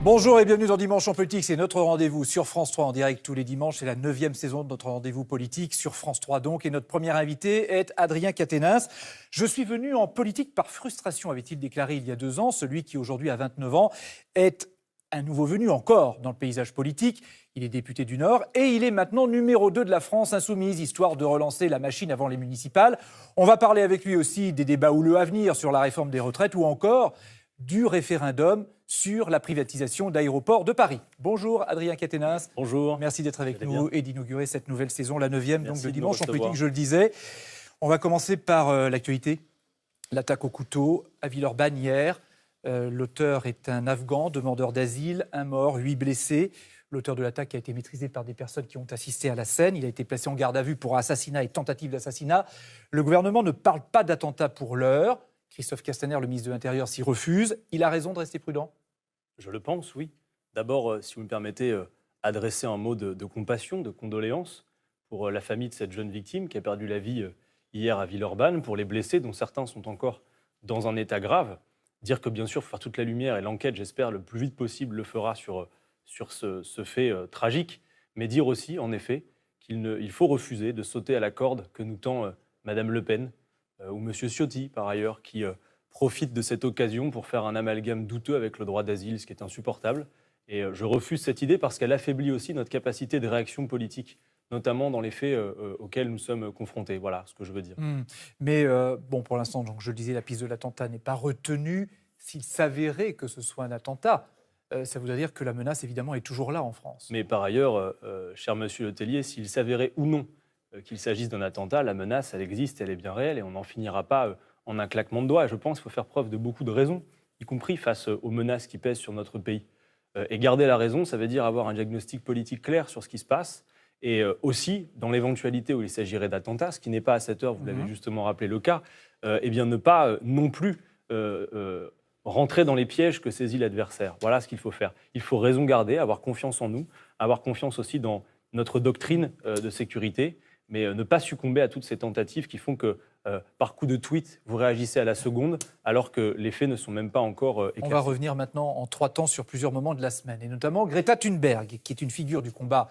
Bonjour et bienvenue dans Dimanche en politique, c'est notre rendez-vous sur France 3 en direct tous les dimanches, c'est la 9e saison de notre rendez-vous politique sur France 3 donc, et notre premier invité est Adrien Quatennens. Je suis venu en politique par frustration, avait-il déclaré il y a 2 ans, celui qui aujourd'hui a 29 ans est un nouveau venu encore dans le paysage politique. Il est député du Nord et il est maintenant numéro 2 de la France insoumise, histoire de relancer la machine avant les municipales. On va parler avec lui aussi des débats houleux à venir sur la réforme des retraites ou encore du référendum sur la privatisation d'Aéroports de Paris. Bonjour Adrien Quatennens. Bonjour. Merci d'être avec nous et d'inaugurer cette nouvelle saison, la 9e donc de Dimanche en politique, je le disais. On va commencer par l'actualité. L'attaque au couteau à Villeurbanne hier. L'auteur est un Afghan, demandeur d'asile, 1 mort, 8 blessés. L'auteur de l'attaque a été maîtrisé par des personnes qui ont assisté à la scène. Il a été placé en garde à vue pour assassinat et tentative d'assassinat. Le gouvernement ne parle pas d'attentat pour l'heure. Christophe Castaner, le ministre de l'Intérieur, s'y refuse. Il a raison de rester prudent ? Je le pense, oui. D'abord, si vous me permettez, adresser un mot de compassion, de condoléance pour la famille de cette jeune victime qui a perdu la vie hier à Villeurbanne, pour les blessés dont certains sont encore dans un état grave. Dire que bien sûr, il faut faire toute la lumière et l'enquête, j'espère, le plus vite possible le fera sur ce fait tragique. Mais dire aussi, en effet, qu'il faut refuser de sauter à la corde que nous tend Madame Le Pen, ou M. Ciotti, par ailleurs, qui profite de cette occasion pour faire un amalgame douteux avec le droit d'asile, ce qui est insupportable. Et je refuse cette idée parce qu'elle affaiblit aussi notre capacité de réaction politique, notamment dans les faits auxquels nous sommes confrontés. Voilà ce que je veux dire. Mais bon, pour l'instant, donc, je le disais, la piste de l'attentat n'est pas retenue. S'il s'avérait que ce soit un attentat, ça voudrait dire que la menace, évidemment, est toujours là en France. Mais par ailleurs, cher monsieur Le Tellier, s'il s'avérait ou non qu'il s'agisse d'un attentat, la menace, elle existe, elle est bien réelle et on n'en finira pas en un claquement de doigts. Je pense qu'il faut faire preuve de beaucoup de raison, y compris face aux menaces qui pèsent sur notre pays. Et garder la raison, ça veut dire avoir un diagnostic politique clair sur ce qui se passe et aussi, dans l'éventualité où il s'agirait d'attentats, ce qui n'est pas à cette heure, vous l'avez justement rappelé le cas, eh bien ne pas non plus rentrer dans les pièges que saisit l'adversaire. Voilà ce qu'il faut faire. Il faut raison garder, avoir confiance en nous, avoir confiance aussi dans notre doctrine de sécurité, mais ne pas succomber à toutes ces tentatives qui font que, par coup de tweet, vous réagissez à la seconde, alors que les faits ne sont même pas encore éclaircis. On va revenir maintenant en 3 temps sur plusieurs moments de la semaine, et notamment Greta Thunberg, qui est une figure du combat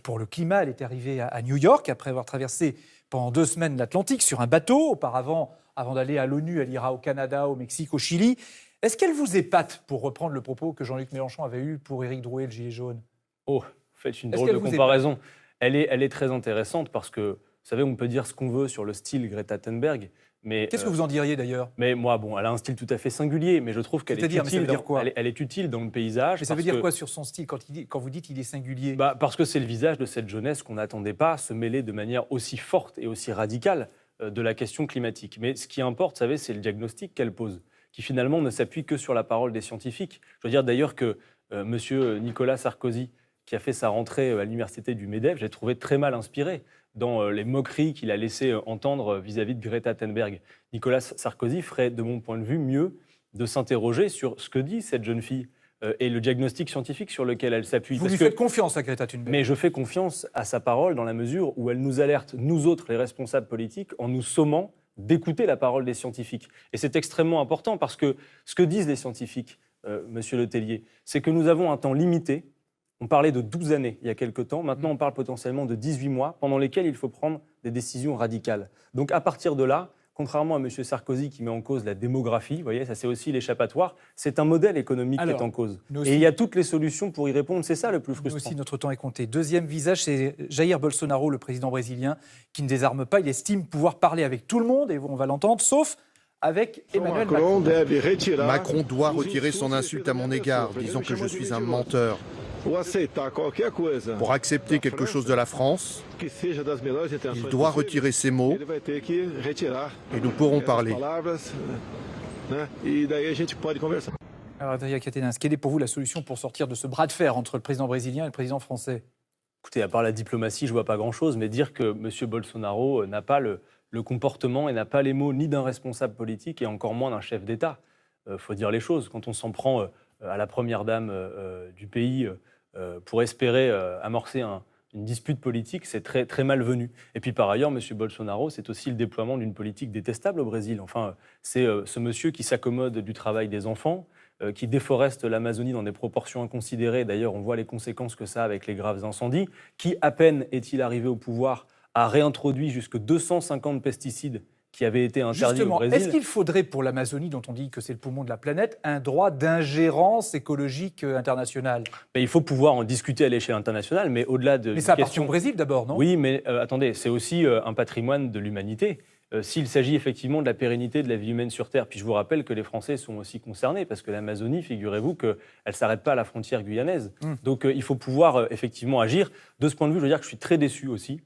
pour le climat. Elle est arrivée à New York après avoir traversé pendant 2 semaines l'Atlantique sur un bateau, auparavant, avant d'aller à l'ONU, elle ira au Canada, au Mexique, au Chili. Est-ce qu'elle vous épate, pour reprendre le propos que Jean-Luc Mélenchon avait eu pour Éric Drouet, le Gilet jaune ? Oh, vous faites une drôle de comparaison. Elle est très intéressante parce que, vous savez, on peut dire ce qu'on veut sur le style Greta Thunberg, mais... Qu'est-ce que vous en diriez d'ailleurs ? Mais moi, bon, elle a un style tout à fait singulier, mais je trouve qu'elle est utile. Mais ça veut dire quoi ? Elle est utile dans le paysage. Mais ça veut dire quoi sur son style quand vous dites qu'il est singulier ? Parce que c'est le visage de cette jeunesse qu'on n'attendait pas se mêler de manière aussi forte et aussi radicale de la question climatique. Mais ce qui importe, vous savez, c'est le diagnostic qu'elle pose, qui finalement ne s'appuie que sur la parole des scientifiques. Je veux dire d'ailleurs que M. Nicolas Sarkozy, qui a fait sa rentrée à l'université du MEDEF, j'ai trouvé très mal inspiré dans les moqueries qu'il a laissé entendre vis-à-vis de Greta Thunberg. Nicolas Sarkozy ferait, de mon point de vue, mieux de s'interroger sur ce que dit cette jeune fille et le diagnostic scientifique sur lequel elle s'appuie. Vous lui faites confiance à Greta Thunberg ? Mais je fais confiance à sa parole dans la mesure où elle nous alerte, nous autres, les responsables politiques, en nous sommant d'écouter la parole des scientifiques. Et c'est extrêmement important parce que ce que disent les scientifiques, monsieur Le Tellier, c'est que nous avons un temps limité. On parlait de 12 années il y a quelque temps. Maintenant, on parle potentiellement de 18 mois pendant lesquels il faut prendre des décisions radicales. Donc, à partir de là, contrairement à M. Sarkozy qui met en cause la démographie, vous voyez, ça c'est aussi l'échappatoire, c'est un modèle économique qui est en cause. Et il y a toutes les solutions pour y répondre. C'est ça le plus frustrant. Nous aussi, notre temps est compté. Deuxième visage, c'est Jair Bolsonaro, le président brésilien, qui ne désarme pas. Il estime pouvoir parler avec tout le monde, et on va l'entendre, sauf avec Emmanuel Macron. Macron doit retirer son insulte à mon égard, disant que je suis un menteur. Pour accepter quelque chose de la France, il doit retirer ses mots et nous pourrons parler. Alors, Adrien Quatennens, quelle est pour vous la solution pour sortir de ce bras de fer entre le président brésilien et le président français ? Écoutez, à part la diplomatie, je ne vois pas grand-chose, mais dire que M. Bolsonaro n'a pas le comportement et n'a pas les mots ni d'un responsable politique et encore moins d'un chef d'État. Faut dire les choses. Quand on s'en prend à la première dame du pays pour espérer amorcer une dispute politique, c'est très, très malvenu. Et puis par ailleurs, M. Bolsonaro, c'est aussi le déploiement d'une politique détestable au Brésil. Enfin, c'est ce monsieur qui s'accommode du travail des enfants, qui déforeste l'Amazonie dans des proportions inconsidérées. D'ailleurs, on voit les conséquences que ça a avec les graves incendies. Qui, à peine est-il arrivé au pouvoir, a réintroduit jusque 250 pesticides qui avaient été interdits au Brésil. Est-ce qu'il faudrait pour l'Amazonie, dont on dit que c'est le poumon de la planète, un droit d'ingérence écologique internationale? Il faut pouvoir en discuter à l'échelle internationale, mais au-delà de... Mais ça appartient au Brésil d'abord, non? Oui, mais attendez, c'est aussi un patrimoine de l'humanité. S'il s'agit effectivement de la pérennité de la vie humaine sur Terre, puis je vous rappelle que les Français sont aussi concernés, parce que l'Amazonie, figurez-vous qu'elle ne s'arrête pas à la frontière guyanaise. Donc il faut pouvoir effectivement agir. De ce point de vue, je veux dire que je suis très déçu aussi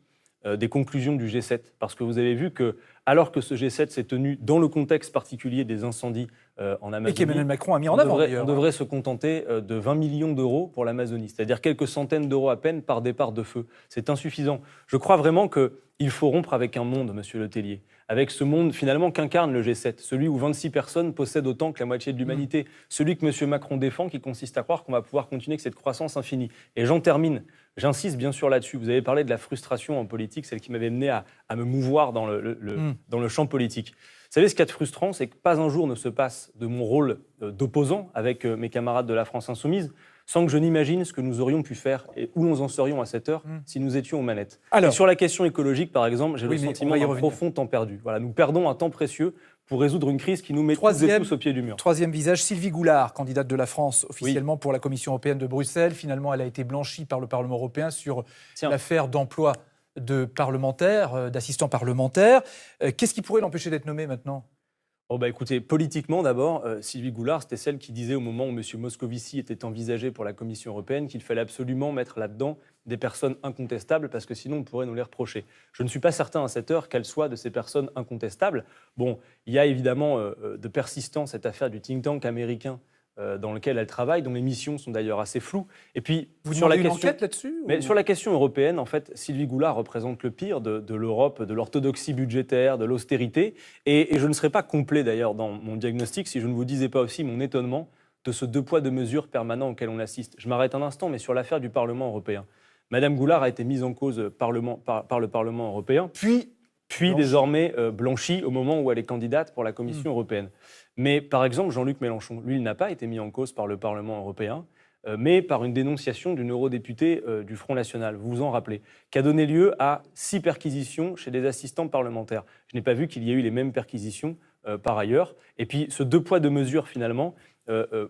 des conclusions du G7, parce que vous avez vu que, alors que ce G7 s'est tenu dans le contexte particulier des incendies en Amazonie, et qu'Emmanuel Macron a mis en avant, on devrait se contenter de 20 millions d'euros pour l'Amazonie, c'est-à-dire quelques centaines d'euros à peine par départ de feu. C'est insuffisant. Je crois vraiment qu'il faut rompre avec un monde, monsieur Letellier, avec ce monde finalement qu'incarne le G7, celui où 26 personnes possèdent autant que la moitié de l'humanité, celui que monsieur Macron défend, qui consiste à croire qu'on va pouvoir continuer avec cette croissance infinie. Et j'en termine. J'insiste bien sûr là-dessus. Vous avez parlé de la frustration en politique, celle qui m'avait mené à me mouvoir dans le champ politique. Vous savez, ce qu'il y a de frustrant, c'est que pas un jour ne se passe de mon rôle d'opposant avec mes camarades de la France Insoumise sans que je n'imagine ce que nous aurions pu faire et où nous en serions à cette heure si nous étions aux manettes. Et sur la question écologique, par exemple, j'ai le sentiment d'un profond temps perdu. Voilà, nous perdons un temps précieux pour résoudre une crise qui nous met tous au pied du mur. Troisième visage, Sylvie Goulard, candidate de la France officiellement pour la Commission européenne de Bruxelles. Finalement, elle a été blanchie par le Parlement européen sur l'affaire d'emploi de parlementaires, d'assistants parlementaires. Qu'est-ce qui pourrait l'empêcher d'être nommée maintenant ? Écoutez, politiquement d'abord, Sylvie Goulard, c'était celle qui disait au moment où M. Moscovici était envisagé pour la Commission européenne qu'il fallait absolument mettre là-dedans des personnes incontestables parce que sinon on pourrait nous les reprocher. Je ne suis pas certain à cette heure qu'elle soit de ces personnes incontestables. Bon, il y a évidemment de persistant cette affaire du think tank américain dans lequel elle travaille, dont les missions sont d'ailleurs assez floues. Et puis, sur la question, enquête là-dessus sur la question européenne, en fait, Sylvie Goulard représente le pire de l'Europe, de l'orthodoxie budgétaire, de l'austérité. Et je ne serais pas complet d'ailleurs dans mon diagnostic si je ne vous disais pas aussi mon étonnement de ce deux poids deux mesures permanent auquel on assiste. Je m'arrête un instant, mais sur l'affaire du Parlement européen. Madame Goulard a été mise en cause par le Parlement européen, puis désormais blanchie au moment où elle est candidate pour la Commission européenne. Mais par exemple, Jean-Luc Mélenchon, lui, il n'a pas été mis en cause par le Parlement européen, mais par une dénonciation d'une eurodéputée du Front National, vous vous en rappelez, qui a donné lieu à 6 perquisitions chez des assistants parlementaires. Je n'ai pas vu qu'il y ait eu les mêmes perquisitions par ailleurs. Et puis ce deux poids deux mesures, finalement,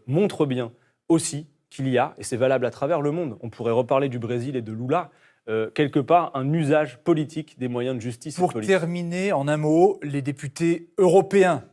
montre bien aussi qu'il y a, et c'est valable à travers le monde, on pourrait reparler du Brésil et de Lula, quelque part un usage politique des moyens de justice. Pour terminer, en un mot, les députés européens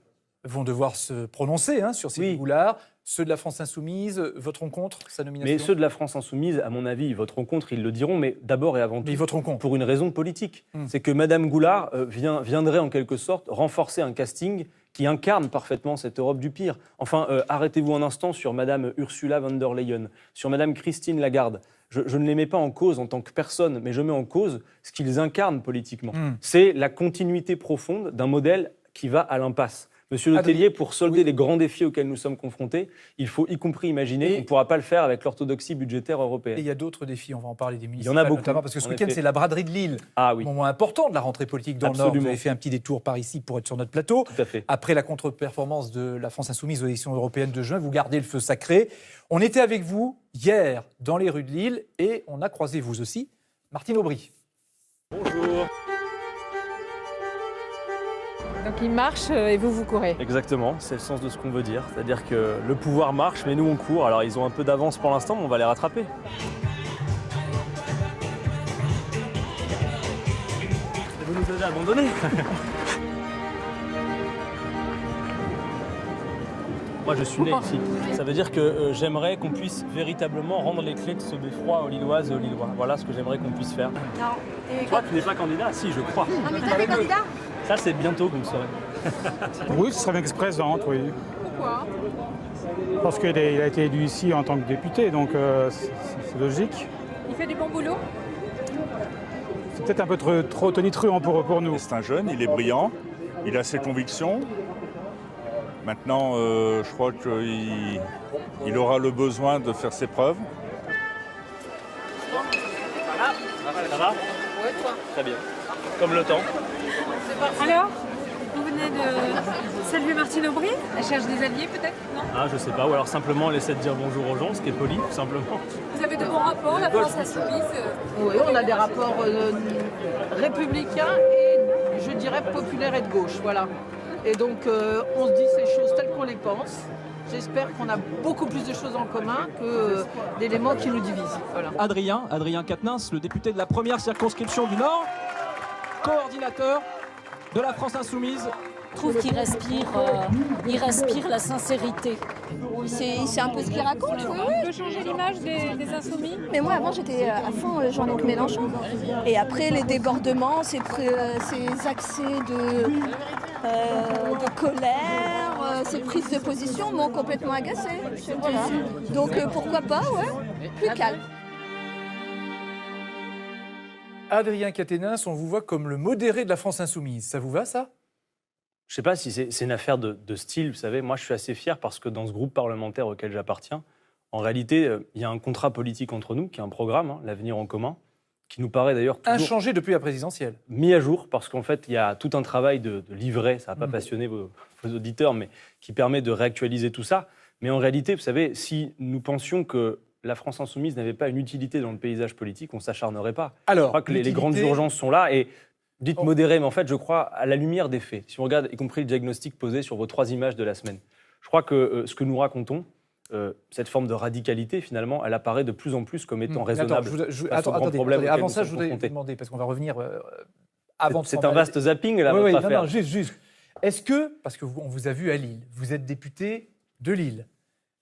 vont devoir se prononcer sur Sylvie Goulard. Ceux de la France Insoumise voteront contre sa nomination. Mais ceux de la France Insoumise, à mon avis, ils voteront contre, ils le diront, mais d'abord et avant tout, ils voteront contre. Pour une raison politique. C'est que Mme Goulard viendrait en quelque sorte renforcer un casting qui incarne parfaitement cette Europe du pire. Enfin, arrêtez-vous un instant sur Mme Ursula von der Leyen, sur Mme Christine Lagarde. Je ne les mets pas en cause en tant que personne, mais je mets en cause ce qu'ils incarnent politiquement. C'est la continuité profonde d'un modèle qui va à l'impasse. Monsieur Letellier, pour solder les grands défis auxquels nous sommes confrontés, il faut y compris imaginer qu'on ne pourra pas le faire avec l'orthodoxie budgétaire européenne. Et il y a d'autres défis, on va en parler des municipales. Il y en a beaucoup. Parce que ce week-end, c'est la braderie de Lille. Moment important de la rentrée politique dans le Nord. Vous avez fait un petit détour par ici pour être sur notre plateau. Tout à fait. Après la contre-performance de la France Insoumise aux élections européennes de juin, vous gardez le feu sacré. On était avec vous hier dans les rues de Lille et on a croisé vous aussi Martine Aubry. Bonjour. Donc il marche et vous courez. Exactement, c'est le sens de ce qu'on veut dire. C'est-à-dire que le pouvoir marche, mais nous on court. Alors ils ont un peu d'avance pour l'instant, mais on va les rattraper. Vous nous avez abandonnés. Moi je suis né ici. Ça veut dire que j'aimerais qu'on puisse véritablement rendre les clés de ce beffroi aux Lilloises et aux Lillois. Voilà ce que j'aimerais qu'on puisse faire. Non. Toi tu n'es pas candidat? Si, je crois. Ah mais toi t'es candidat? Ça, c'est bientôt que vous le saurez. Oui, ce serait bien que se présente, oui. Pourquoi? Parce qu'il a été élu ici en tant que député, donc c'est logique. Il fait du bon boulot? C'est peut-être un peu trop tonitruant pour nous. C'est un jeune, il est brillant, il a ses convictions. Maintenant, je crois qu'il aura le besoin de faire ses preuves. Ça va? Ouais, toi. Très bien. Comme le temps. Alors? Vous venez de saluer Martine Aubry? Elle cherche des alliés peut-être? Non? Ah, je sais pas, ou alors simplement elle essaie de dire bonjour aux gens, ce qui est poli, tout simplement. Vous avez de bons rapports, la France insoumise? Oui, on a des rapports républicains et, je dirais, populaires et de gauche, voilà. Et donc, on se dit ces choses telles qu'on les pense. J'espère qu'on a beaucoup plus de choses en commun que d'éléments qui nous divisent. Voilà. Adrien Quatennens, le député de la première circonscription du Nord, coordinateur de la France Insoumise. Je trouve qu'il respire la sincérité. C'est un peu ce qu'il raconte. On peut changer l'image des insoumis? Mais moi, avant, j'étais à fond Jean-Luc Mélenchon. Et après, les débordements, ces accès de colère, ces prises de position m'ont complètement agacée. Voilà. Donc, pourquoi pas, ouais, plus calme. Adrien Quatennens, on vous voit comme le modéré de la France insoumise. Ça vous va, ça? Je ne sais pas si c'est une affaire de style, vous savez. Moi, je suis assez fier parce que dans ce groupe parlementaire auquel j'appartiens, en réalité, il y a un contrat politique entre nous, qui est un programme, l'avenir en commun, qui nous paraît d'ailleurs toujours inchangé depuis la présidentielle. Mis à jour, parce qu'en fait, il y a tout un travail de livret, ça ne va pas passionner vos auditeurs, mais qui permet de réactualiser tout ça. Mais en réalité, vous savez, si nous pensions que la France insoumise n'avait pas une utilité dans le paysage politique, on ne s'acharnerait pas. Alors, je crois que les grandes urgences sont là et dites modéré, mais en fait, je crois à la lumière des faits. Si on regarde, y compris le diagnostic posé sur vos 3 images de la semaine, je crois que ce que nous racontons, cette forme de radicalité, finalement, elle apparaît de plus en plus comme étant raisonnable. Attendez, avant ça, je voudrais vous demander, parce qu'on va revenir avant de c'est un vaste zapping, là, oui, votre affaire. Non, juste. Est-ce que, parce qu'on vous a vu à Lille, vous êtes député de Lille,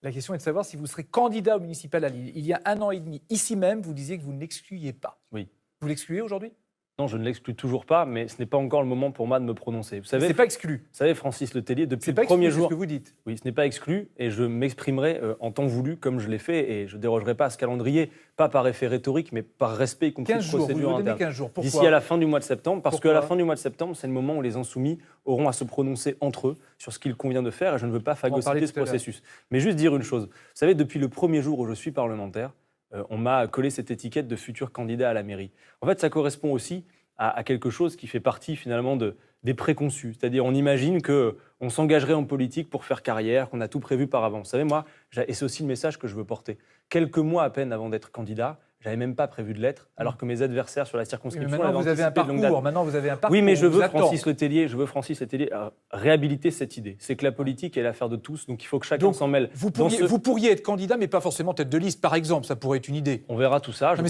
la question est de savoir si vous serez candidat au municipal à Lille. Il y a 1 an et demi, ici même, vous disiez que vous ne l'excluiez pas. Oui. Vous l'excluez aujourd'hui ? Non, je ne l'exclus toujours pas, mais ce n'est pas encore le moment pour moi de me prononcer. Vous savez, c'est pas exclu. Vous savez, Francis Letellier, depuis le premier jour, c'est ce que vous dites. Oui, ce n'est pas exclu, et je m'exprimerai en temps voulu, comme je l'ai fait, et je ne dérogerai pas à ce calendrier, pas par effet rhétorique, mais par respect, y compris de procédure interne. 15 jours. Pourquoi ? D'ici à la fin du mois de septembre, parce qu'à la fin du mois de septembre, c'est le moment où les insoumis auront à se prononcer entre eux sur ce qu'il convient de faire, et je ne veux pas phagocyter ce processus. Mais juste dire une chose. Vous savez, depuis le premier jour où je suis parlementaire, on m'a collé cette étiquette de futur candidat à la mairie. En fait, ça correspond aussi à quelque chose qui fait partie finalement des préconçus. C'est-à-dire on imagine qu'on s'engagerait en politique pour faire carrière, qu'on a tout prévu par avance. Vous savez, moi, et c'est aussi le message que je veux porter, quelques mois à peine avant d'être candidat, j'avais même pas prévu de l'être, alors que mes adversaires sur la circonscription... Oui, maintenant, vous avez un parcours. Oui, mais je veux Francis Letellier réhabiliter cette idée. C'est que la politique est l'affaire de tous, donc il faut que chacun s'en mêle. Vous pourriez être candidat, mais pas forcément tête de liste, par exemple. Ça pourrait être une idée. On verra tout ça. Je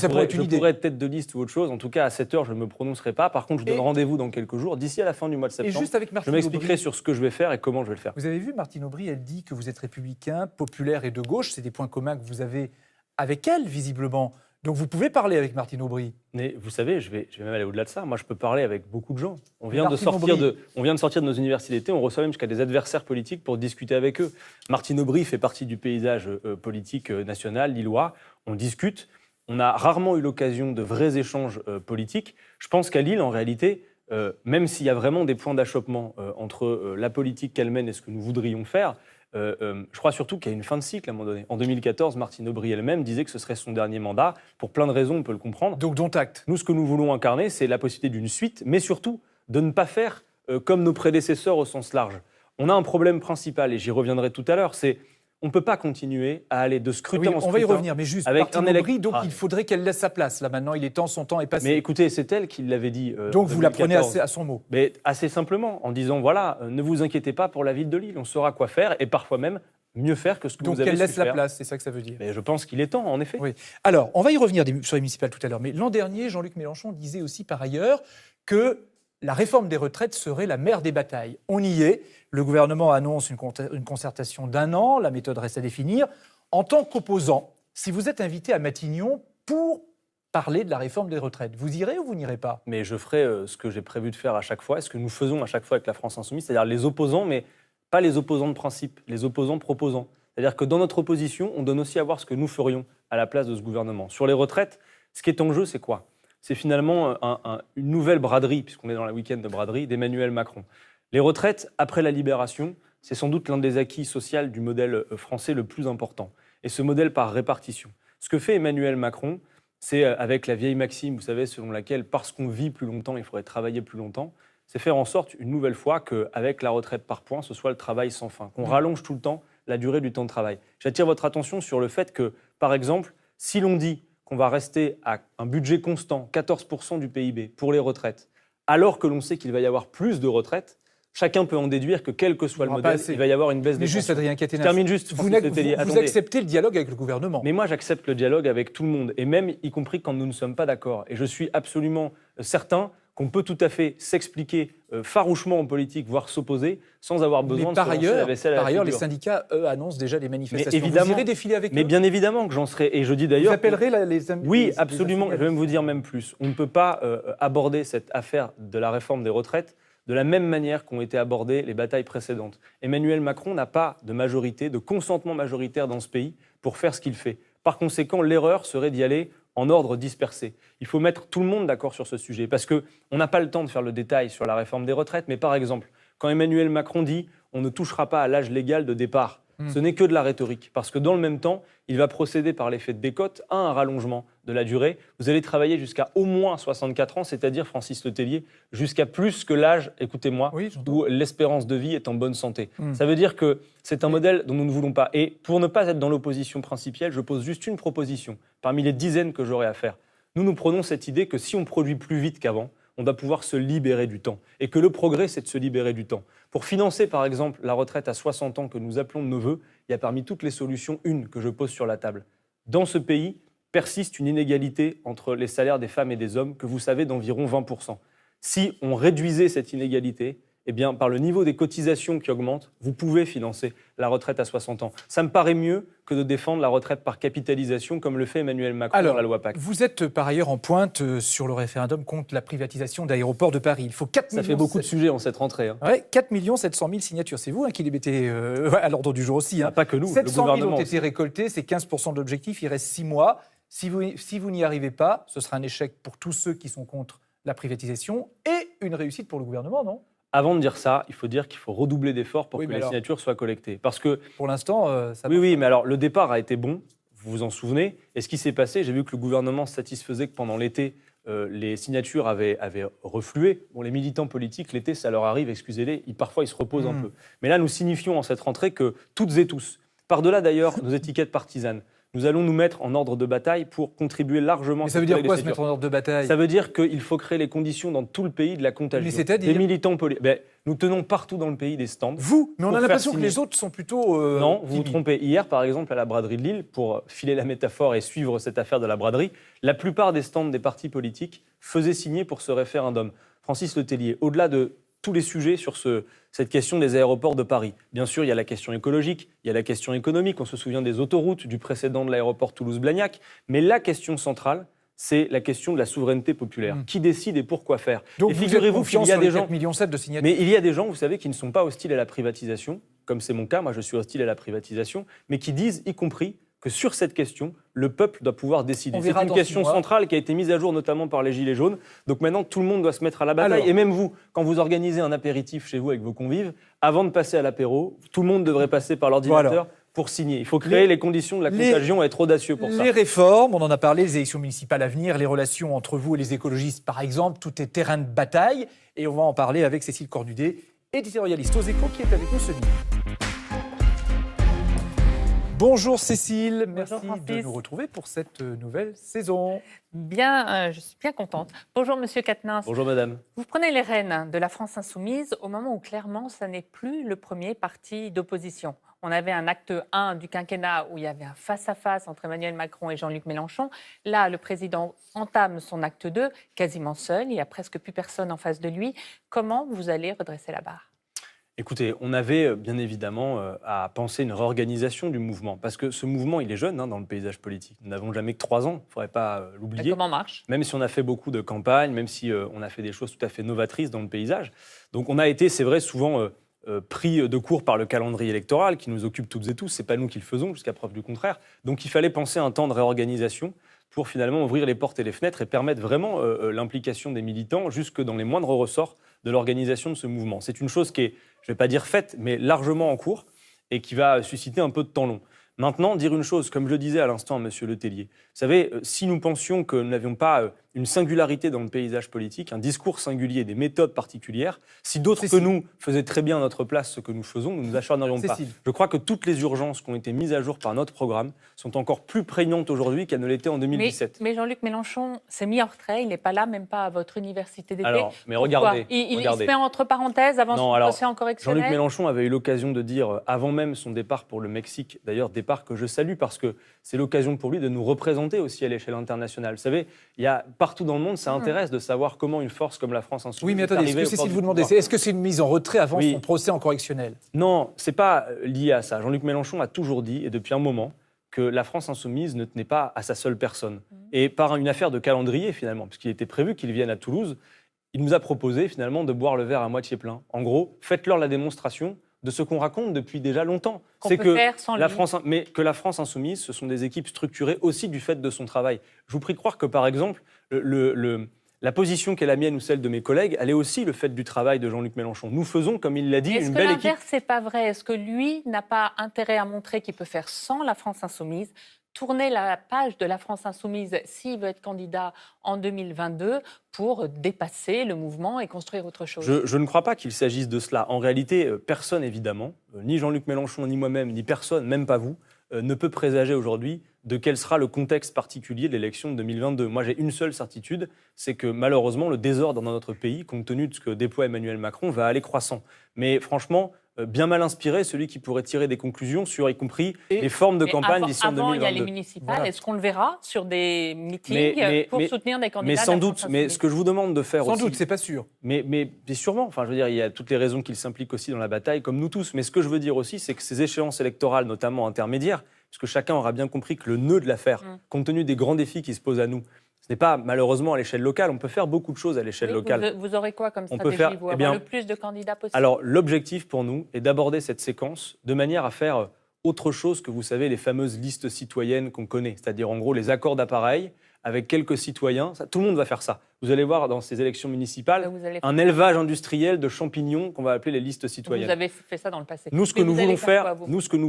pourrais être tête de liste ou autre chose. En tout cas, à cette heure, je ne me prononcerai pas. Par contre, je donne rendez-vous dans quelques jours. D'ici à la fin du mois de septembre, je m'expliquerai sur ce que je vais faire et comment je vais le faire. Vous avez vu, Martine Aubry, elle dit que vous êtes républicain, populaire et de gauche. C'est des points communs que vous avez avec elle, visiblement. Donc vous pouvez parler avec Martine Aubry. Mais vous savez, je vais même aller au-delà de ça. Moi, je peux parler avec beaucoup de gens. On vient de sortir de nos universités. On reçoit même jusqu'à des adversaires politiques pour discuter avec eux. Martine Aubry fait partie du paysage politique national, lillois. On discute. On a rarement eu l'occasion de vrais échanges politiques. Je pense qu'à Lille, en réalité, même s'il y a vraiment des points d'achoppement entre la politique qu'elle mène et ce que nous voudrions faire, je crois surtout qu'il y a une fin de cycle à un moment donné. En 2014, Martine Aubry elle-même disait que ce serait son dernier mandat. Pour plein de raisons, on peut le comprendre. Donc, dont acte. Nous, ce que nous voulons incarner, c'est la possibilité d'une suite, mais surtout de ne pas faire comme nos prédécesseurs au sens large. On a un problème principal, et j'y reviendrai tout à l'heure, c'est on ne peut pas continuer à aller de scrutin en scrutin. On va y revenir, mais juste avec Martine Aubry, donc il faudrait qu'elle laisse sa place. Là, maintenant, son temps est passé. Mais écoutez, c'est elle qui l'avait dit. Donc vous la prenez à son mot. Mais assez simplement, en disant, voilà, ne vous inquiétez pas pour la ville de Lille, on saura quoi faire, et parfois même mieux faire que ce que vous avez su faire. Donc elle laisse la place, c'est ça que ça veut dire. Mais je pense qu'il est temps, en effet. Oui. Alors, on va y revenir sur les municipales tout à l'heure, mais l'an dernier, Jean-Luc Mélenchon disait aussi par ailleurs que la réforme des retraites serait la mère des batailles. On y est. Le gouvernement annonce une concertation d'1 an. La méthode reste à définir. En tant qu'opposant, si vous êtes invité à Matignon pour parler de la réforme des retraites, vous irez ou vous n'irez pas ? Mais je ferai ce que j'ai prévu de faire à chaque fois, ce que nous faisons à chaque fois avec la France Insoumise, c'est-à-dire les opposants, mais pas les opposants de principe, les opposants proposants. C'est-à-dire que dans notre opposition, on donne aussi à voir ce que nous ferions à la place de ce gouvernement. Sur les retraites, ce qui est en jeu, c'est quoi ? C'est finalement une nouvelle braderie, puisqu'on est dans le week-end de braderie, d'Emmanuel Macron. Les retraites, après la libération, c'est sans doute l'un des acquis sociaux du modèle français le plus important. Et ce modèle par répartition. Ce que fait Emmanuel Macron, c'est avec la vieille maxime, vous savez, selon laquelle, parce qu'on vit plus longtemps, il faudrait travailler plus longtemps, c'est faire en sorte, une nouvelle fois, qu'avec la retraite par points, ce soit le travail sans fin, qu'on rallonge tout le temps la durée du temps de travail. J'attire votre attention sur le fait que, par exemple, si l'on dit qu'on va rester à un budget constant, 14% du PIB, pour les retraites, alors que l'on sait qu'il va y avoir plus de retraites, chacun peut en déduire que quel que soit le modèle, il va y avoir une baisse des pensions. Mais juste, Adrien Quatennens, je termine juste. vous acceptez le dialogue avec le gouvernement. Mais moi, j'accepte le dialogue avec tout le monde, et même y compris quand nous ne sommes pas d'accord. Et je suis absolument certain qu'on peut tout à fait s'expliquer farouchement en politique, voire s'opposer, sans avoir besoin de se lancer la vaisselle à la figure. Par ailleurs, les syndicats, eux, annoncent déjà des manifestations. Mais évidemment, vous irez défiler avec eux. Mais bien évidemment que j'en serai. Et je dis d'ailleurs... Vous appellerez les amis? Oui, absolument. Je vais même vous dire même plus. On ne peut pas aborder cette affaire de la réforme des retraites de la même manière qu'ont été abordées les batailles précédentes. Emmanuel Macron n'a pas de majorité, de consentement majoritaire dans ce pays pour faire ce qu'il fait. Par conséquent, l'erreur serait d'y aller en ordre dispersé. Il faut mettre tout le monde d'accord sur ce sujet, parce qu'on n'a pas le temps de faire le détail sur la réforme des retraites, mais par exemple, quand Emmanuel Macron dit « on ne touchera pas à l'âge légal de départ », ce n'est que de la rhétorique, parce que dans le même temps, il va procéder par l'effet de décote à un rallongement de la durée. Vous allez travailler jusqu'à au moins 64 ans, c'est-à-dire, Francis Letellier, jusqu'à plus que l'âge, écoutez-moi, où l'espérance de vie est en bonne santé. Ça veut dire que c'est un modèle dont nous ne voulons pas. Et pour ne pas être dans l'opposition principielle, je pose juste une proposition, parmi les dizaines que j'aurai à faire. Nous prenons cette idée que si on produit plus vite qu'avant, on doit pouvoir se libérer du temps. Et que le progrès, c'est de se libérer du temps. Pour financer, par exemple, la retraite à 60 ans que nous appelons de nos voeux, il y a parmi toutes les solutions une que je pose sur la table. Dans ce pays, persiste une inégalité entre les salaires des femmes et des hommes que vous savez d'environ 20%. Si on réduisait cette inégalité, eh bien, par le niveau des cotisations qui augmente, vous pouvez financer la retraite à 60 ans. Ça me paraît mieux que de défendre la retraite par capitalisation, comme le fait Emmanuel Macron dans la loi Pacte. Vous êtes par ailleurs en pointe sur le référendum contre la privatisation d'Aéroports de Paris. Il faut 4 Ça fait beaucoup de sujets en cette rentrée. Hein. Ouais, 4 700 000 signatures. C'est vous qui les mettez à l'ordre du jour aussi. Hein. Pas que nous, 700 000 le gouvernement ont été récoltés, c'est 15% de l'objectif. Il reste 6 mois. Si vous n'y arrivez pas, ce sera un échec pour tous ceux qui sont contre la privatisation et une réussite pour le gouvernement, non ? Avant de dire ça, il faut dire qu'il faut redoubler d'efforts pour que les signatures soient collectées. Parce que, pour l'instant, ça marche. Oui, mais alors le départ a été bon, vous vous en souvenez. Et ce qui s'est passé, j'ai vu que le gouvernement se satisfaisait que pendant l'été, les signatures avaient reflué. Bon, les militants politiques, l'été, ça leur arrive, excusez-les, parfois ils se reposent un peu. Mais là, nous signifions en cette rentrée que toutes et tous, par-delà d'ailleurs nos étiquettes partisanes, nous allons nous mettre en ordre de bataille pour contribuer largement. Mais ça veut dire quoi, se mettre en ordre de bataille ? Ça veut dire qu'il faut créer les conditions dans tout le pays de la contagion. Mais c'est-à-dire ? Des militants politiques. Nous tenons partout dans le pays des stands. Vous ? Mais on a l'impression que les autres sont plutôt... Non, vous vous trompez. Hier, par exemple, à la braderie de Lille, pour filer la métaphore et suivre cette affaire de la braderie, la plupart des stands des partis politiques faisaient signer pour ce référendum. Francis Letellier, au-delà de tous les sujets sur cette question des aéroports de Paris. Bien sûr, il y a la question écologique, il y a la question économique, on se souvient des autoroutes, du précédent de l'aéroport Toulouse-Blagnac, mais la question centrale, c'est la question de la souveraineté populaire. Qui décide et pourquoi faire ? Donc et figurez-vous qu'il y a des gens, 4,7 millions de signatures. mais il y a des gens, vous savez, qui ne sont pas hostiles à la privatisation, comme c'est mon cas, moi je suis hostile à la privatisation, mais qui disent, y compris, que sur cette question, le peuple doit pouvoir décider. C'est une question centrale qui a été mise à jour notamment par les Gilets jaunes. Donc maintenant, tout le monde doit se mettre à la bataille. Et même vous, quand vous organisez un apéritif chez vous avec vos convives, avant de passer à l'apéro, tout le monde devrait passer par l'ordinateur pour signer. Il faut créer les conditions de la contagion et être audacieux pour ça. Les réformes, on en a parlé, les élections municipales à venir, les relations entre vous et les écologistes, par exemple, tout est terrain de bataille. Et on va en parler avec Cécile Cornudet, éditorialiste aux Échos, qui est avec nous ce midi. Bonjour Cécile, merci de nous retrouver pour cette nouvelle saison. Bien, je suis bien contente. Bonjour Monsieur Quatennens. Bonjour Madame. Vous prenez les rênes de la France insoumise au moment où clairement ça n'est plus le premier parti d'opposition. On avait un acte 1 du quinquennat où il y avait un face-à-face entre Emmanuel Macron et Jean-Luc Mélenchon. Là, le président entame son acte 2, quasiment seul, il n'y a presque plus personne en face de lui. Comment vous allez redresser la barre ? Écoutez, on avait bien évidemment à penser une réorganisation du mouvement, parce que ce mouvement, il est jeune dans le paysage politique. Nous n'avons jamais que 3 ans, il ne faudrait pas l'oublier. Mais comment marche ? Même si on a fait beaucoup de campagnes, même si on a fait des choses tout à fait novatrices dans le paysage. Donc on a été, c'est vrai, souvent pris de court par le calendrier électoral qui nous occupe toutes et tous. Ce n'est pas nous qui le faisons, jusqu'à preuve du contraire. Donc il fallait penser un temps de réorganisation pour finalement ouvrir les portes et les fenêtres et permettre vraiment l'implication des militants jusque dans les moindres ressorts de l'organisation de ce mouvement. C'est une chose qui est, je ne vais pas dire faite, mais largement en cours et qui va susciter un peu de temps long. Maintenant, dire une chose, comme je le disais à l'instant à M. Letellier, vous savez, si nous pensions que nous n'avions pas une singularité dans le paysage politique, un discours singulier, des méthodes particulières. Si d'autres que nous faisaient très bien à notre place ce que nous faisons, nous ne nous acharnerions pas. Je crois que toutes les urgences qui ont été mises à jour par notre programme sont encore plus prégnantes aujourd'hui qu'elles ne l'étaient en 2017. Mais Jean-Luc Mélenchon s'est mis en retrait, il n'est pas là, même pas à votre université d'été. Alors, mais regardez. Il se met entre parenthèses avant son procès en correctionnel. Jean-Luc Mélenchon avait eu l'occasion de dire, avant même son départ pour le Mexique, d'ailleurs départ que je salue parce que c'est l'occasion pour lui de nous représenter aussi à l'échelle internationale. Vous savez, il y a partout dans le monde, ça intéresse de savoir comment une force comme la France Insoumise. Oui, mais attendez, ce que Cécile vous demandez, est-ce que c'est une mise en retrait avant son procès en correctionnel? Non, c'est pas lié à ça. Jean-Luc Mélenchon a toujours dit, et depuis un moment, que la France Insoumise ne tenait pas à sa seule personne. Et par une affaire de calendrier, finalement, puisqu'il était prévu qu'il vienne à Toulouse, il nous a proposé, finalement, de boire le verre à moitié plein. En gros, faites-leur la démonstration de ce qu'on raconte depuis déjà longtemps. C'est que la France Insoumise, ce sont des équipes structurées aussi du fait de son travail. Je vous prie de croire que, par exemple, la position qu'est la mienne ou celle de mes collègues, elle est aussi le fait du travail de Jean-Luc Mélenchon. Nous faisons, comme il l'a dit, une belle équipe. Est-ce que l'inverse, c'est pas vrai? Est-ce que lui n'a pas intérêt à montrer qu'il peut faire sans la France Insoumise, tourner la page de la France Insoumise s'il veut être candidat en 2022 pour dépasser le mouvement et construire autre chose? Je ne crois pas qu'il s'agisse de cela. En réalité, personne, évidemment, ni Jean-Luc Mélenchon, ni moi-même, ni personne, même pas vous, ne peut présager aujourd'hui de quel sera le contexte particulier de l'élection de 2022. Moi, j'ai une seule certitude, c'est que malheureusement, le désordre dans notre pays, compte tenu de ce que déploie Emmanuel Macron, va aller croissant. Mais franchement, bien mal inspiré, celui qui pourrait tirer des conclusions sur, y compris, les formes de campagne d'ici en 2022. Avant, il y a les municipales. Voilà. Est-ce qu'on le verra sur des meetings pour soutenir des candidats? Mais sans doute. Mais ce que je vous demande de faire aussi... Sans doute, c'est pas sûr. Mais sûrement. Enfin, je veux dire, il y a toutes les raisons qu'il s'implique aussi dans la bataille, comme nous tous. Mais ce que je veux dire aussi, c'est que ces échéances électorales, notamment intermédiaires, parce que chacun aura bien compris que le nœud de l'affaire, compte tenu des grands défis qui se posent à nous, ce n'est pas malheureusement à l'échelle locale. On peut faire beaucoup de choses à l'échelle locale. Vous aurez quoi comme stratégie? Vous avoir le plus de candidats possible? Alors, l'objectif pour nous est d'aborder cette séquence de manière à faire autre chose que, vous savez, les fameuses listes citoyennes qu'on connaît. C'est-à-dire, en gros, les accords d'appareil avec quelques citoyens. Tout le monde va faire ça. Vous allez voir dans ces élections municipales un élevage industriel de champignons qu'on va appeler les listes citoyennes. Vous avez fait ça dans le passé. Nous, ce que nous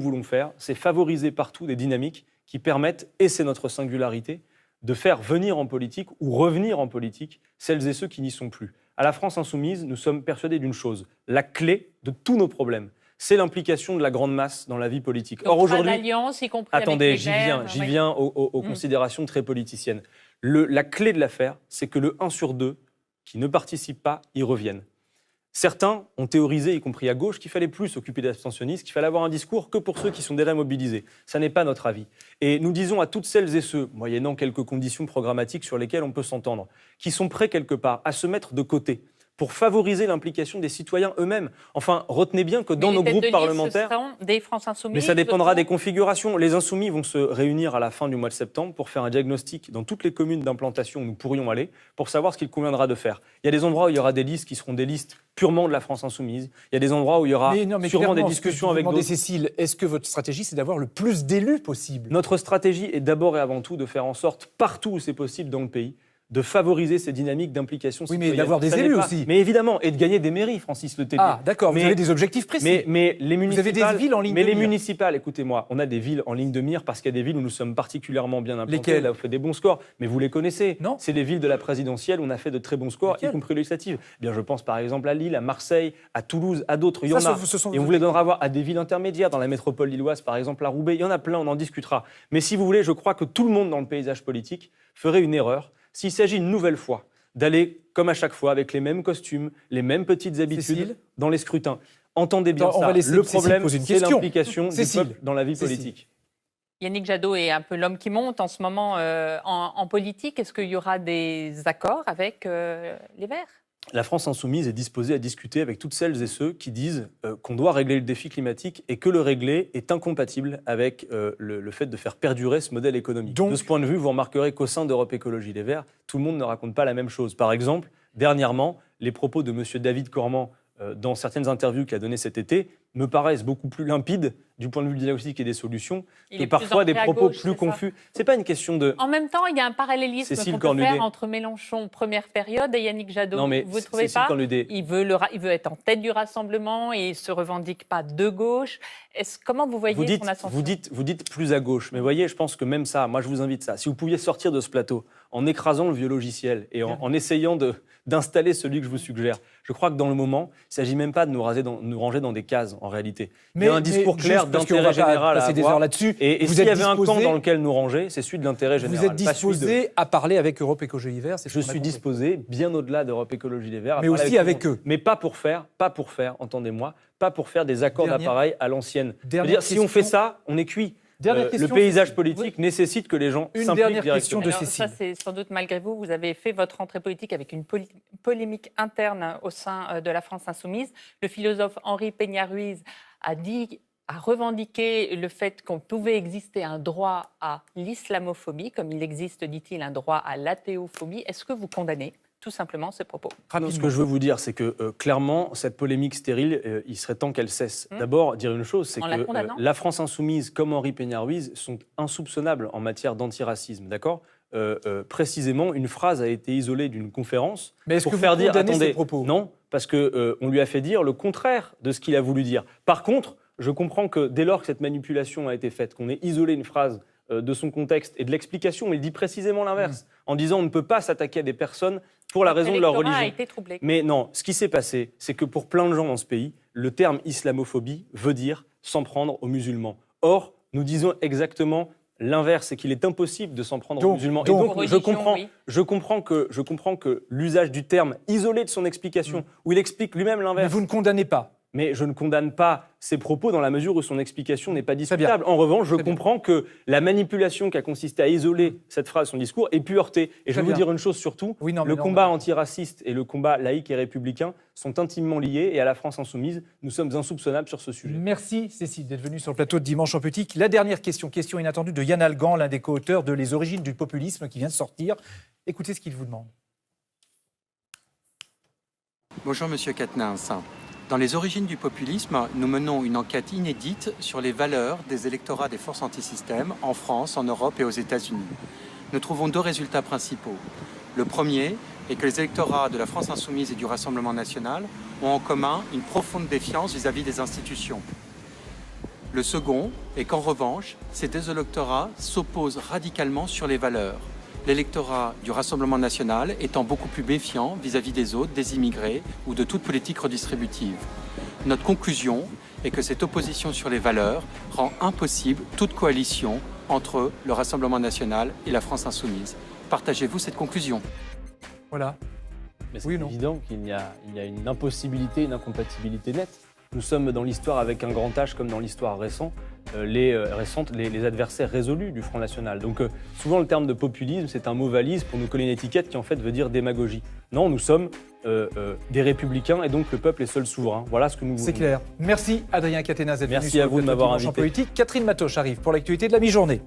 voulons faire, c'est favoriser partout des dynamiques qui permettent, et c'est notre singularité, de faire venir en politique ou revenir en politique celles et ceux qui n'y sont plus. À la France Insoumise, nous sommes persuadés d'une chose, la clé de tous nos problèmes, c'est l'implication de la grande masse dans la vie politique. Donc, or aujourd'hui, alliance, y compris attendez, avec les j'y viens aux considérations très politiciennes. La clé de l'affaire, c'est que le 1 sur 2 qui ne participe pas y revienne. Certains ont théorisé, y compris à gauche, qu'il fallait plus s'occuper des abstentionnistes, qu'il fallait avoir un discours que pour ceux qui sont déjà mobilisés. Ça n'est pas notre avis. Et nous disons à toutes celles et ceux, moyennant quelques conditions programmatiques sur lesquelles on peut s'entendre, qui sont prêts quelque part à se mettre de côté pour favoriser l'implication des citoyens eux-mêmes. Enfin, retenez bien que dans nos groupes parlementaires... Ce seront des France Insoumises. Mais ça dépendra des configurations. Les Insoumis vont se réunir à la fin du mois de septembre pour faire un diagnostic dans toutes les communes d'implantation où nous pourrions aller, pour savoir ce qu'il conviendra de faire. Il y a des endroits où il y aura des listes qui seront des listes purement de la France Insoumise. Il y a des endroits où il y aura sûrement des discussions avec d'autres. Cécile, est-ce que votre stratégie, c'est d'avoir le plus d'élus possible? Notre stratégie est d'abord et avant tout de faire en sorte, partout où c'est possible dans le pays, de favoriser ces dynamiques d'implication citoyenne. Oui, mais d'avoir des élus aussi. Mais évidemment, et de gagner des mairies, Francis Letellier. Ah, d'accord, vous avez des objectifs précis. Mais les municipales, vous avez des villes en ligne de mire. Mais les municipales, écoutez-moi, on a des villes en ligne de mire parce qu'il y a des villes où nous sommes particulièrement bien implantés. Lesquelles? Là, on fait des bons scores. Mais vous les connaissez. Non. C'est les villes de la présidentielle où on a fait de très bons scores, y compris législatives. Eh bien, je pense par exemple à Lille, à Marseille, à Toulouse, à d'autres. Il y en a. Et on vous les donnera à des villes intermédiaires, dans la métropole lilloise, par exemple à Roubaix. Il y en a plein, on en discutera. Mais si vous voulez, je crois que tout le monde dans le paysage politique ferait une erreur s'il s'agit une nouvelle fois d'aller, comme à chaque fois, avec les mêmes costumes, les mêmes petites habitudes dans les scrutins. Entendez bien ça. Le problème, c'est l'implication du peuple dans la vie politique. Yannick Jadot est un peu l'homme qui monte en ce moment en politique. Est-ce qu'il y aura des accords avec les Verts ? La France Insoumise est disposée à discuter avec toutes celles et ceux qui disent qu'on doit régler le défi climatique et que le régler est incompatible avec le fait de faire perdurer ce modèle économique. Donc, de ce point de vue, vous remarquerez qu'au sein d'Europe Écologie Les Verts, tout le monde ne raconte pas la même chose. Par exemple, dernièrement, les propos de M. David Corman dans certaines interviews qu'il a données cet été, me paraissent beaucoup plus limpides du point de vue du diagnostic et des solutions, et parfois des propos plus confus. C'est pas une question de... En même temps, il y a un parallélisme qu'on peut faire entre Mélenchon, première période, et Yannick Jadot. Non, mais vous ne trouvez pas? Cornudet. Il veut être en tête du Rassemblement et il ne se revendique pas de gauche. Comment vous voyez son ascension? Vous dites plus à gauche, mais voyez, je pense que même ça, moi je vous invite ça. Si vous pouviez sortir de ce plateau en écrasant le vieux logiciel et en essayant d'installer celui que je vous suggère, je crois que dans le moment, il ne s'agit même pas de nous ranger dans des cases, en réalité. Il y a un discours clair d'intérêt général à avoir. Et s'il y avait un camp dans lequel nous ranger, c'est celui de l'intérêt général. Vous êtes disposé à parler avec Europe Écologie Les Verts? Je suis disposé, bien au-delà d'Europe Écologie Les Verts, mais aussi avec eux. Mais pas pour faire, entendez-moi, pas pour faire des accords d'appareil à l'ancienne. Si on fait ça, on est cuit. Le paysage politique nécessite que les gens s'impliquent directement. Une dernière question de Cécile. Ça, c'est sans doute malgré vous. Vous avez fait votre entrée politique avec une polémique interne au sein de la France insoumise. Le philosophe Henri Peña-Ruiz a revendiqué le fait qu'on pouvait exister un droit à l'islamophobie, comme il existe, dit-il, un droit à l'athéophobie. Est-ce que vous condamnez tout simplement ces propos? Ce que je veux vous dire, c'est que clairement, cette polémique stérile, il serait temps qu'elle cesse. D'abord, dire une chose, c'est que la France insoumise, comme Henri Peña-Ruiz, sont insoupçonnables en matière d'antiracisme, d'accord? Précisément, une phrase a été isolée d'une conférence pour faire dire, attendez, non, parce qu'on lui a fait dire le contraire de ce qu'il a voulu dire. Par contre, je comprends que dès lors que cette manipulation a été faite, qu'on ait isolé une phrase de son contexte et de l'explication, il dit précisément l'inverse, en disant on ne peut pas s'attaquer à des personnes pour la raison de leur religion. A été troublé. Mais non, ce qui s'est passé, c'est que pour plein de gens dans ce pays, le terme islamophobie veut dire s'en prendre aux musulmans. Or, nous disons exactement l'inverse, c'est qu'il est impossible de s'en prendre aux musulmans. Et donc, je comprends que l'usage du terme isolé de son explication, où il explique lui-même l'inverse. Mais vous ne condamnez pas? Mais je ne condamne pas ses propos dans la mesure où son explication n'est pas discutable. En revanche, je comprends que la manipulation qui a consisté à isoler cette phrase, son discours, ait pu heurter. Et je vais vous dire une chose surtout, le combat antiraciste et le combat laïque et républicain sont intimement liés, et à la France insoumise, nous sommes insoupçonnables sur ce sujet. Merci Cécile d'être venue sur le plateau de Dimanche en Politique. La dernière question inattendue de Yann Algan, l'un des co-auteurs de Les origines du populisme qui vient de sortir. Écoutez ce qu'il vous demande. Bonjour Monsieur Quatennens. Dans Les origines du populisme, nous menons une enquête inédite sur les valeurs des électorats des forces antisystème en France, en Europe et aux États-Unis. Nous trouvons deux résultats principaux. Le premier est que les électorats de la France insoumise et du Rassemblement national ont en commun une profonde défiance vis-à-vis des institutions. Le second est qu'en revanche, ces deux électorats s'opposent radicalement sur les valeurs. L'électorat du Rassemblement national étant beaucoup plus méfiant vis-à-vis des autres, des immigrés ou de toute politique redistributive. Notre conclusion est que cette opposition sur les valeurs rend impossible toute coalition entre le Rassemblement national et la France insoumise. Partagez-vous cette conclusion? Voilà. Mais c'est évident qu'il y a une impossibilité, une incompatibilité nette. Nous sommes dans l'histoire avec un grand H comme dans l'histoire récente, les adversaires résolus du Front National. Donc souvent le terme de populisme, c'est un mot valise pour nous coller une étiquette qui en fait veut dire démagogie. Non, nous sommes des républicains et donc le peuple est seul souverain. Voilà ce que nous voulons. C'est clair. Merci Adrien Quatennens d'être venu sur le plateau de Dimanche en Politique. Catherine Matoche arrive pour l'actualité de la mi-journée.